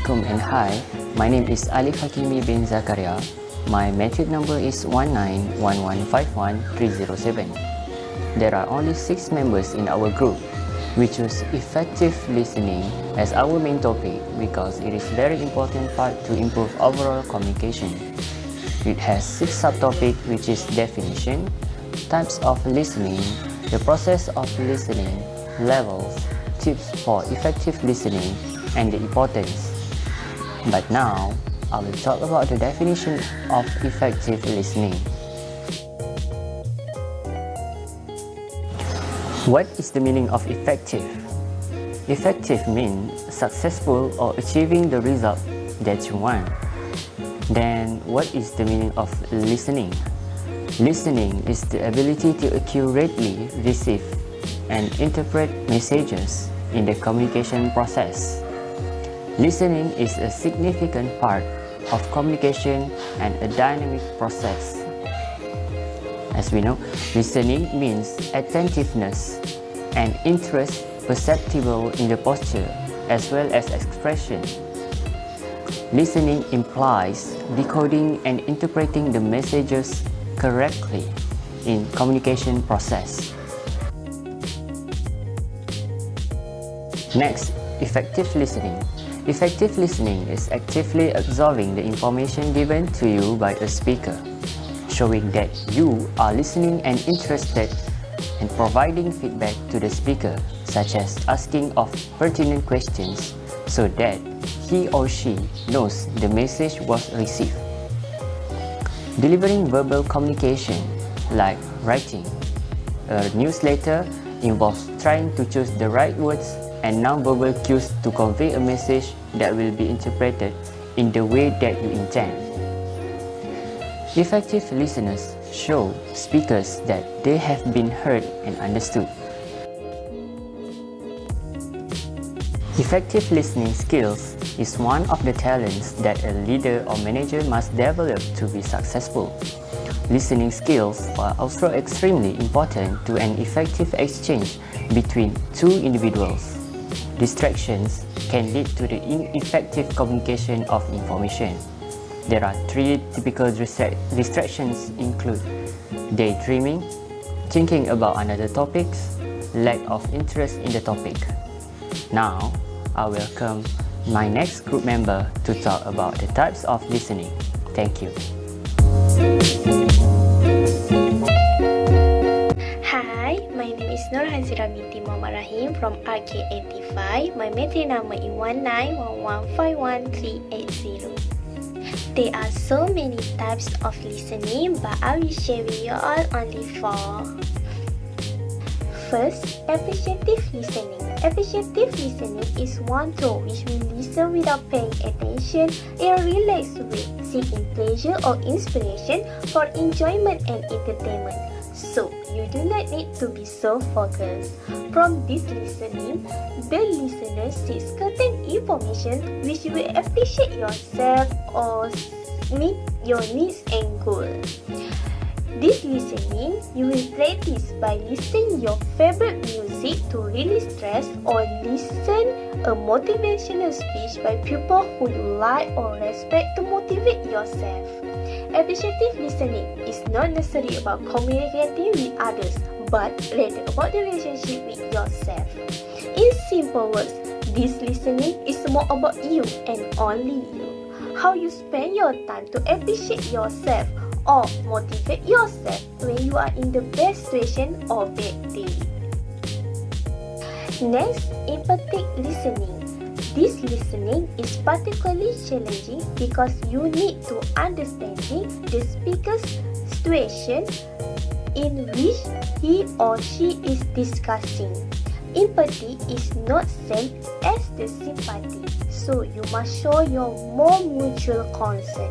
Assalamualaikum and hi, my name is Alif Hakimi bin Zakaria. My metric number is 191151307. There are only 6 members in our group. We choose effective listening as our main topic because it is very important part to improve overall communication. It has 6 subtopics, which is definition, types of listening, the process of listening, levels, tips for effective listening, and the importance. But now, I will talk about the definition of effective listening. What is the meaning of effective? Effective means successful or achieving the result that you want. Then, what is the meaning of listening? Listening is the ability to accurately receive and interpret messages in the communication process. Listening is a significant part of communication and a dynamic process. As we know, listening means attentiveness and interest perceptible in the posture as well as expression. Listening implies decoding and interpreting the messages correctly in communication process. Next, effective listening. Effective listening is actively absorbing the information given to you by a speaker, showing that you are listening and interested and providing feedback to the speaker, such as asking of pertinent questions so that he or she knows the message was received. Delivering verbal communication, like writing a newsletter, involves trying to choose the right words and non-verbal cues to convey a message that will be interpreted in the way that you intend. Effective listeners show speakers that they have been heard and understood. Effective listening skills is one of the talents that a leader or manager must develop to be successful. Listening skills are also extremely important to an effective exchange between two individuals. Distractions can lead to the ineffective communication of information. There are 3 typical distractions include daydreaming, thinking about another topics, lack of interest in the topic. Now, I welcome my next group member to talk about the types of listening. Thank you. Hi, my name is Nur Hazira binti Muhammad Rahim from RK85. My metric number is 191151380. There are so many types of listening, but I will share with you all only 4. First, appreciative listening. Appreciative listening is one through which we listen without paying attention in a relaxed way, seeking pleasure or inspiration for enjoyment and entertainment. So, you do not need to be so focused. From this listening, the listener seeks certain information which will appreciate yourself or meet your needs and goals. This listening, you will practice by listening your favorite music to release stress or listen a motivational speech by people who you like or respect to motivate yourself. Appreciative listening is not necessarily about communicating with others, but rather about the relationship with yourself. In simple words, this listening is more about you and only you. How you spend your time to appreciate yourself or motivate yourself when you are in the best situation or bad day. Next, empathic listening. This listening is particularly challenging because you need to understand the speaker's situation in which he or she is discussing. Empathy is not same as the sympathy, so you must show your more mutual concern.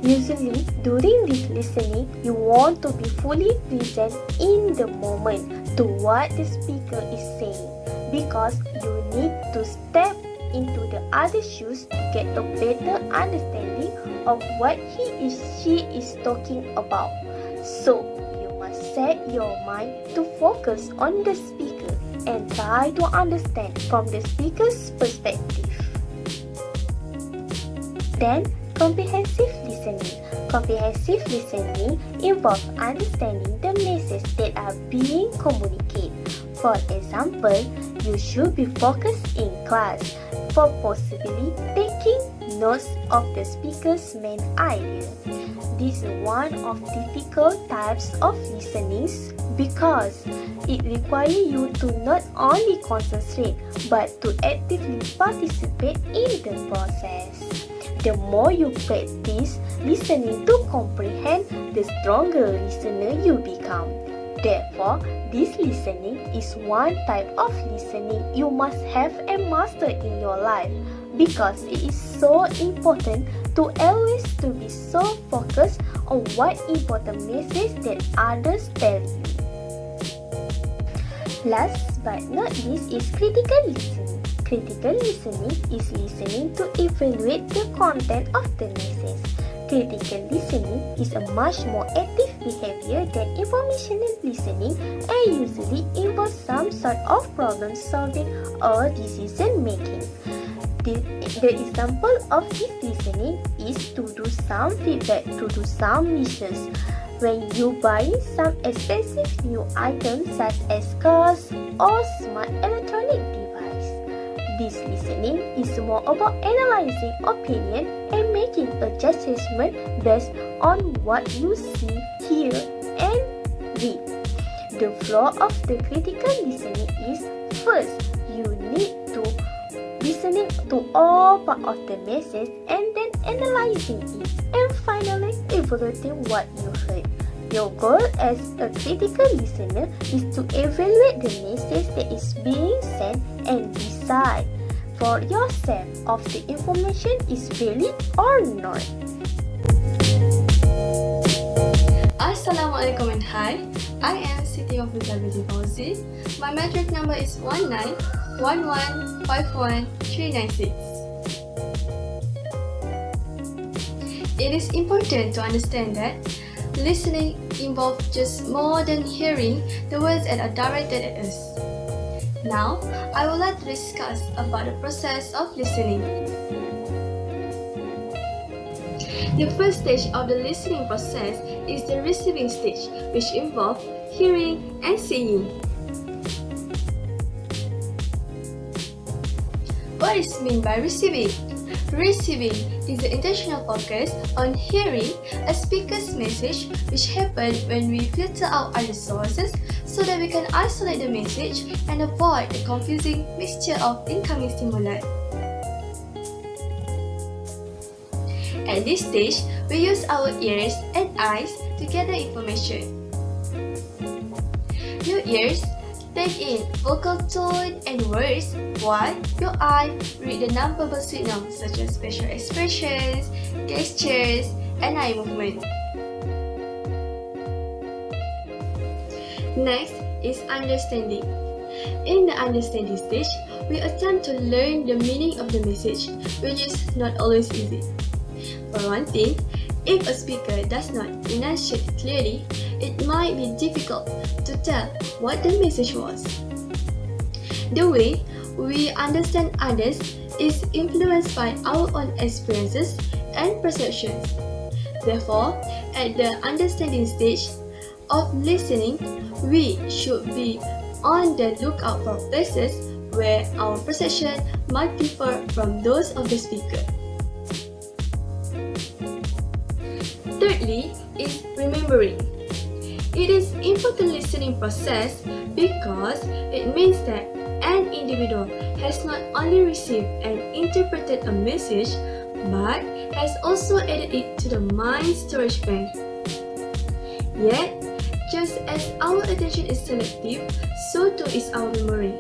Usually, during this listening, you want to be fully present in the moment to what the speaker is saying, because you need to step into the other shoes to get a better understanding of what he or she is talking about. So, you must set your mind to focus on the speaker and try to understand from the speaker's perspective. Then, comprehensive listening. Comprehensive listening involves understanding the message that are being communicated. For example, you should be focused in class for possibly taking notes of the speaker's main idea. This is one of difficult types of listening because it requires you to not only concentrate but to actively participate in the process. The more you practice listening to comprehend, the stronger listener you become. Therefore, this listening is one type of listening you must have and master in your life because it is so important to always to be so focused on what important message that others tell you. Last but not least is critical listening. Critical listening is listening to evaluate the content of the message. Critical listening is a much more active behavior than informational listening and usually involves some sort of problem solving or decision making. The example of this listening is to do some feedback, to do some research. When you buy some expensive new items such as cars or smart electronic device, this listening is more about analyzing opinion and making a judgment based on what you see, hear, and read. The flow of the critical listening is first, you need to listening to all part of the message and then analyzing it, and finally evaluating what you heard. Your goal as a critical listener is to evaluate the message that is being sent and decide for yourself if the information is valid or not. Assalamualaikum and hi, I am Siti Officer Binti Fauzi. My metric number is 1911515396. It is important to understand that listening involves just more than hearing the words that are directed at us. Now, I would like to discuss about the process of listening. The first stage of the listening process is the receiving stage, which involves hearing and seeing. What is meant by receiving? Receiving is the intentional focus on hearing a speaker's message, which happens when we filter out other sources so that we can isolate the message and avoid the confusing mixture of incoming stimuli. At this stage, we use our ears and eyes to gather information. Your ears take in vocal tone and words, while your eye read the non-verbal signals such as facial expressions, gestures, and eye movement. Next is understanding. In the understanding stage, we attempt to learn the meaning of the message, which is not always easy. For one thing, if a speaker does not enunciate clearly, it might be difficult to tell what the message was. The way we understand others is influenced by our own experiences and perceptions. Therefore, at the understanding stage of listening, we should be on the lookout for places where our perception might differ from those of the speaker. Thirdly is remembering. It is important listening process because it means that an individual has not only received and interpreted a message but has also added it to the mind storage bank. Yet, just as our attention is selective, so too is our memory.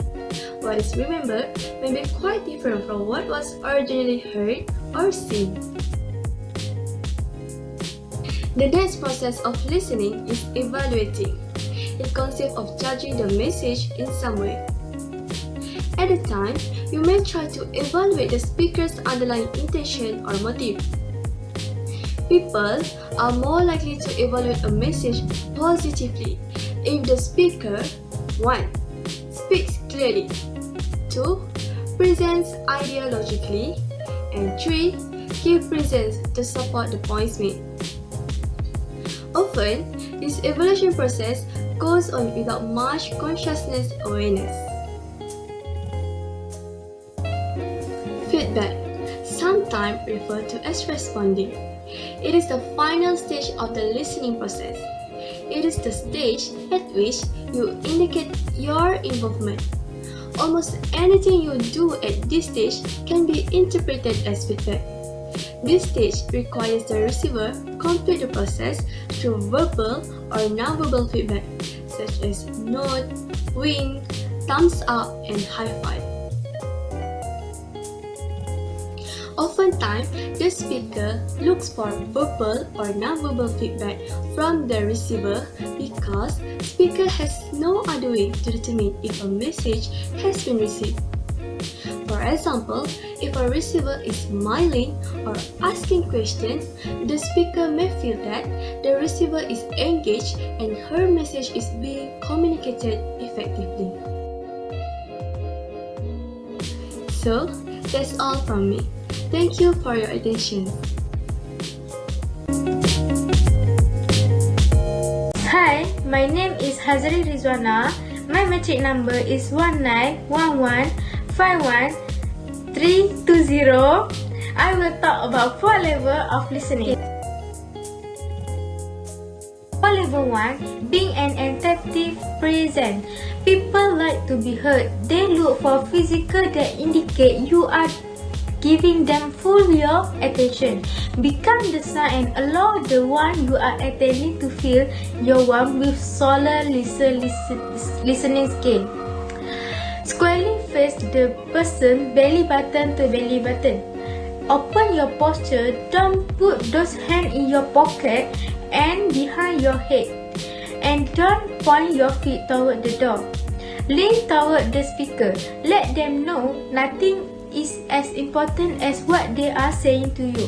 What is remembered may be quite different from what was originally heard or seen. The next process of listening is evaluating. It consists of judging the message in some way. At the time, you may try to evaluate the speaker's underlying intention or motive. People are more likely to evaluate a message positively if the speaker 1. Speaks clearly, 2. Presents ideologically, and 3. give reasons to support the points made. Often, this evaluation process goes on without much consciousness awareness. Feedback, sometimes referred to as responding. It is the final stage of the listening process. It is the stage at which you indicate your involvement. Almost anything you do at this stage can be interpreted as feedback. This stage requires the receiver complete the process through verbal or non-verbal feedback, such as nod, wink, thumbs up, and high five. Oftentimes, the speaker looks for verbal or non-verbal feedback from the receiver because speaker has no other way to determine if a message has been received. For example, if a receiver is smiling or asking questions, the speaker may feel that the receiver is engaged and her message is being communicated effectively. So, that's all from me. Thank you for your attention. Hi, my name is Hazari Rizwana. My metric number is 191151320. I will talk about 4 levels of listening. For level 1, being an attentive present. People like to be heard. They look for physical that indicate you are giving them full your attention. Become the sun and allow the one you are attending to feel your warmth with solar listening skill. Squarely face the person belly button to belly button. Open your posture. Don't put those hands in your pocket and behind your head. And don't point your feet toward the door. Lean toward the speaker. Let them know nothing is as important as what they are saying to you.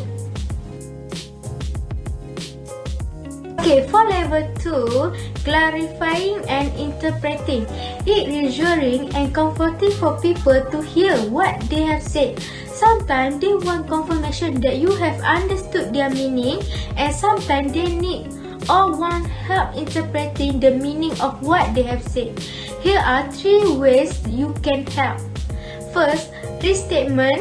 Okay, for level 2, clarifying and interpreting. It is reassuring and comforting for people to hear what they have said. Sometimes they want confirmation that you have understood their meaning, and sometimes they need or want help interpreting the meaning of what they have said. Here are 3 ways you can help. First, restatement.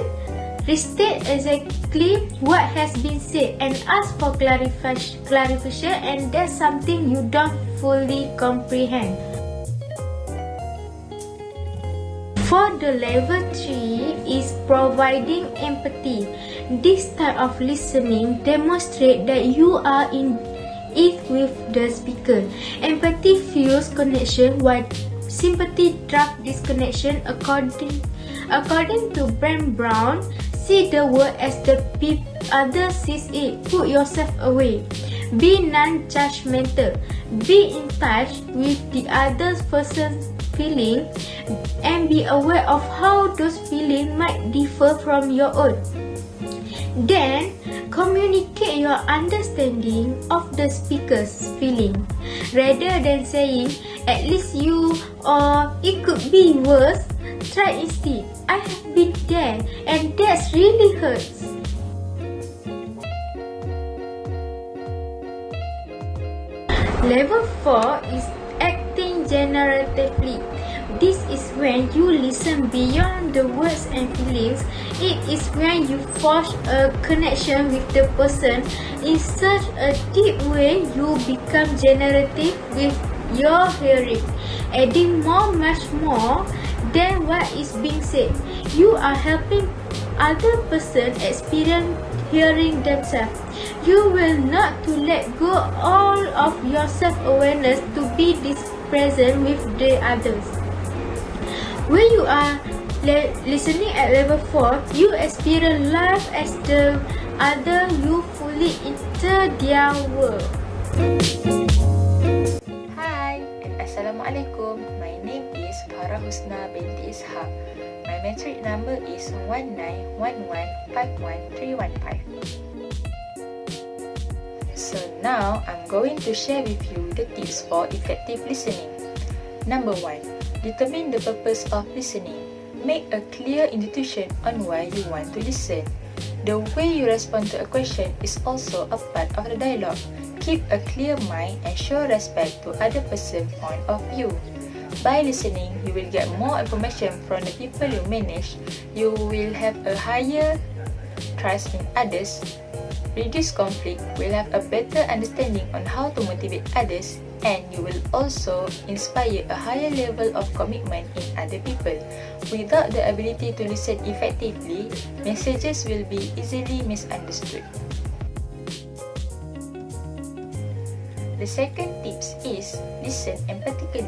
Restate exactly what has been said and ask for clarification, and that's something you don't fully comprehend. For the level 3 is providing empathy. This type of listening demonstrates that you are in it with the speaker. Empathy fuels connection while sympathy drives disconnection. According to Brent Brown, see the world as the other sees it. Put yourself away. Be non-judgmental. Be in touch with the other person's feeling and be aware of how those feelings might differ from your own. Then, communicate your understanding of the speaker's feeling. Rather than saying, at least you, or it could be worse, try instead, I have been there and that really hurts. Level 4 is acting generatively. This is when you listen beyond the words and feelings. It is when you forge a connection with the person in such a deep way you become generative with your hearing, adding much more than what is being said. You are helping other person experience hearing themselves. You will not to let go all of your self-awareness to be this present with the others. When you are listening at level 4, you experience life as the other. You fully enter their world. Hi, Assalamualaikum. My name is Farah Husna binti Ishaq. My metric number is 191151315. So now I'm going to share with you the tips for effective listening. Number 1. Determine the purpose of listening. Make a clear intuition on why you want to listen. The way you respond to a question is also a part of the dialogue. Keep a clear mind and show respect to other person's point of view. By listening, you will get more information from the people you manage. You will have a higher trust in others, reduce conflict, will have a better understanding on how to motivate others, and you will also inspire a higher level of commitment in other people. Without the ability to listen effectively, messages will be easily misunderstood. The second tips is listen empathically.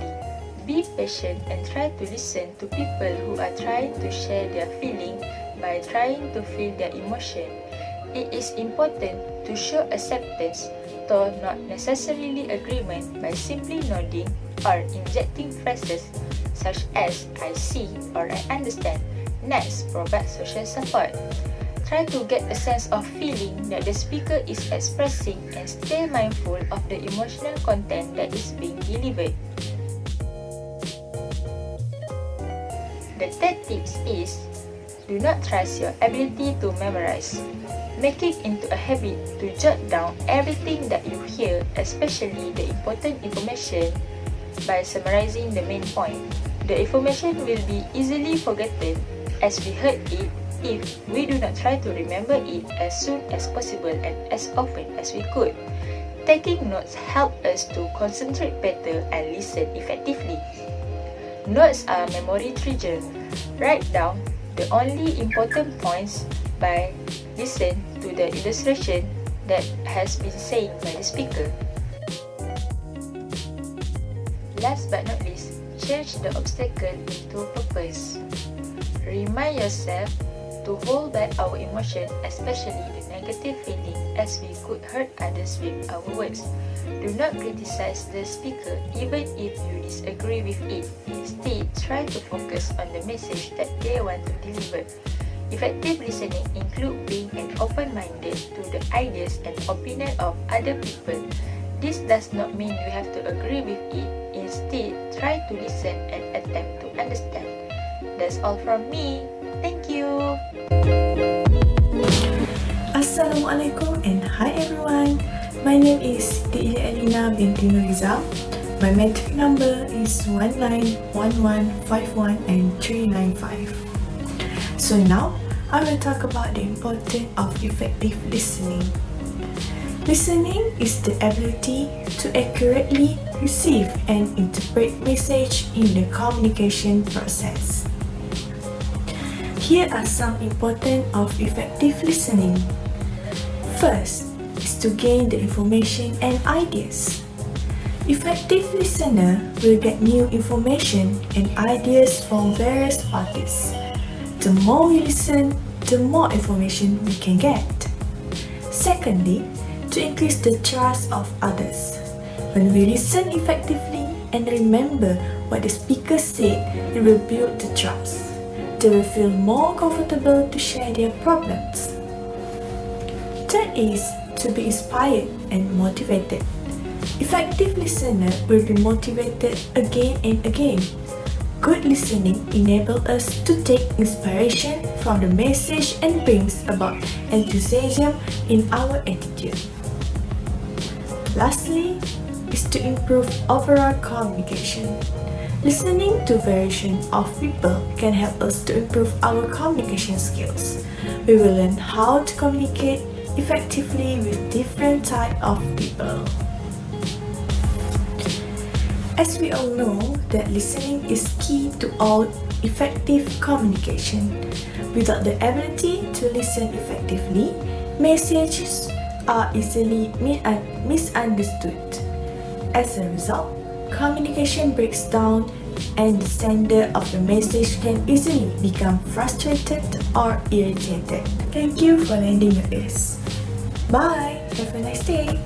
Be patient and try to listen to people who are trying to share their feeling by trying to feel their emotion. It is important to show acceptance, though not necessarily agreement, by simply nodding or injecting phrases such as I see or I understand. Next, provide social support. Try to get a sense of feeling that the speaker is expressing and stay mindful of the emotional content that is being delivered. The third tip is do not trust your ability to memorize. Make it into a habit to jot down everything that you hear, especially the important information, by summarizing the main point. The information will be easily forgotten as we heard it if we do not try to remember it as soon as possible and as often as we could. Taking notes help us to concentrate better and listen effectively. Notes are memory treasure. Write down the only important points by listen to the illustration that has been said by the speaker. Last but not least, change the obstacle into purpose. Remind yourself to hold back our emotion, especially the negative feeling, as we could hurt others with our words. Do not criticize the speaker even if you disagree with it. Instead, try to focus on the message that they want to deliver. Effective listening includes being an open-minded to the ideas and opinion of other people. This does not mean you have to agree with it. Instead, try to listen and attempt to understand. That's all from me. Thank you. Assalamualaikum and hi everyone. My name is Siti Elina binti Nuriza. My metric number is 191151 and 395. So now I will talk about the importance of effective listening. Listening is the ability to accurately receive and interpret message in the communication process. Here are some important of effective listening. First is to gain the information and ideas. Effective listener will get new information and ideas from various parties. The more we listen, the more information we can get. Secondly, to increase the trust of others. When we listen effectively and remember what the speaker said, it will build the trust. They will feel more comfortable to share their problems. Third is to be inspired and motivated. Effective listener will be motivated again and again. Good listening enables us to take inspiration from the message and brings about enthusiasm in our attitude. Lastly is to improve overall communication. Listening to variation of people can help us to improve our communication skills. We will learn how to communicate effectively with different types of people. As we all know that listening is key to all effective communication. Without the ability to listen effectively, messages are easily misunderstood. As a result, communication breaks down and the sender of the message can easily become frustrated or irritated. Thank you for lending your ears. Bye! Have a nice day!